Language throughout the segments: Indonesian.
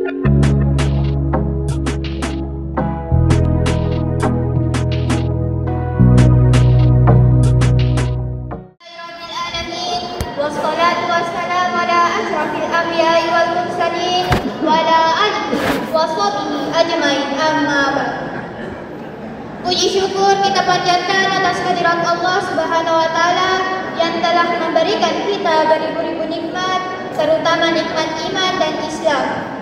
Wassalatu wassalamu ala asyrafil anbiya'i wal mursalin wa ala alihi wa sahbihi ajmain, amma ba'd. Puji syukur kita panjatkan atas kehadirat Allah Subhanahu wa taala yang telah memberikan kita beribu-ribu nikmat, terutama nikmat iman dan Islam.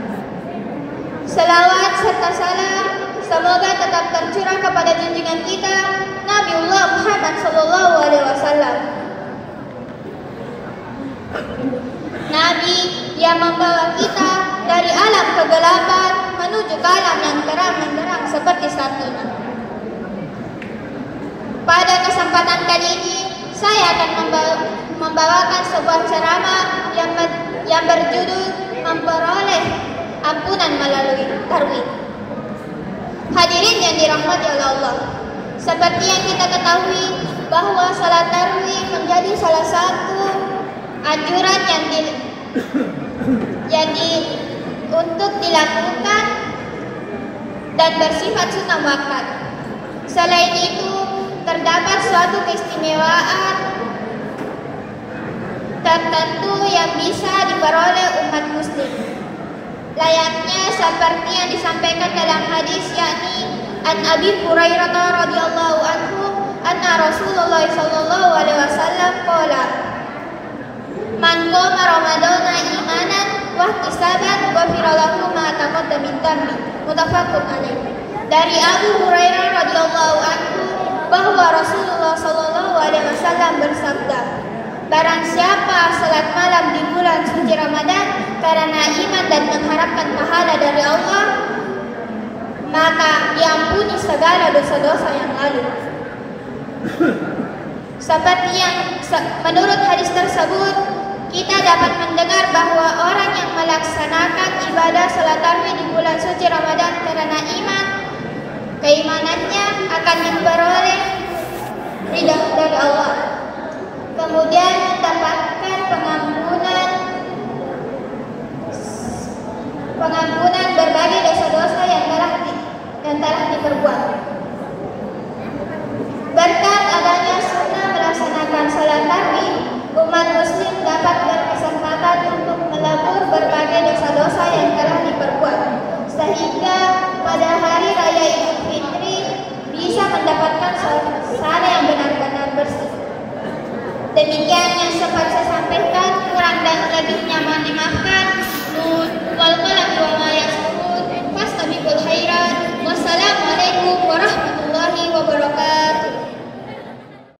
Selawat serta salam semoga tetap tercurah kepada junjungan kita Nabiullah Muhammad sallallahu alaihi wasallam. Nabi yang membawa kita dari alam kegelapan menuju ke alam yang terang benderang seperti saat ini. Pada kesempatan kali ini, saya akan membawakan sebuah ceramah yang berjudul memperoleh ampunan melalui tarwih. Hadirin yang dirahmati oleh Allah, seperti yang kita ketahui bahwa salat tarwih menjadi salah satu anjuran untuk dilakukan dan bersifat sunnah muakkad. Selain itu, terdapat suatu keistimewaan tertentu yang bisa diperoleh umat muslim, layaknya seperti yang disampaikan dalam hadis, yakni an Abi Hurairah radhiyallahu anhu anna Rasulullah sallallahu alaihi wasallam qala man qama ramadhana imanan wa ihtisaban ghufira lahu ma taqaddama min dhanbi, muttafaqun alaih. Dari Abu Hurairah radhiyallahu anhu bahwa Rasulullah sallallahu alaihi wasallam bersabda, barang siapa salat malam di bulan suci Ramadan karena iman dan mengharapkan pahala dari Allah, maka diampuni segala dosa-dosa yang lalu. Seperti yang menurut hadis tersebut, kita dapat mendengar bahwa orang yang melaksanakan ibadah salat tarawih di bulan suci Ramadan karena iman, keimanannya akan diperoleh ridha dari Allah, kemudian mendapatkan pengampunan berbagai dosa-dosa yang telah diperbuat. Berkat adanya sunnah melaksanakan salat tarawih, umat muslim dapat berkesempatan untuk melebur berbagai dosa-dosa yang telah diperbuat, sehingga pada hari raya Idul Fitri bisa mendapatkan suasana yang benar-benar bersih. Demikian yang sempat saya sampaikan, kurang dan lebihnya mohon dimaafkan. Wal qalam wa ma yasifun, fastabiqul khairat. Wassalamualaikum warahmatullahi wabarakatuh.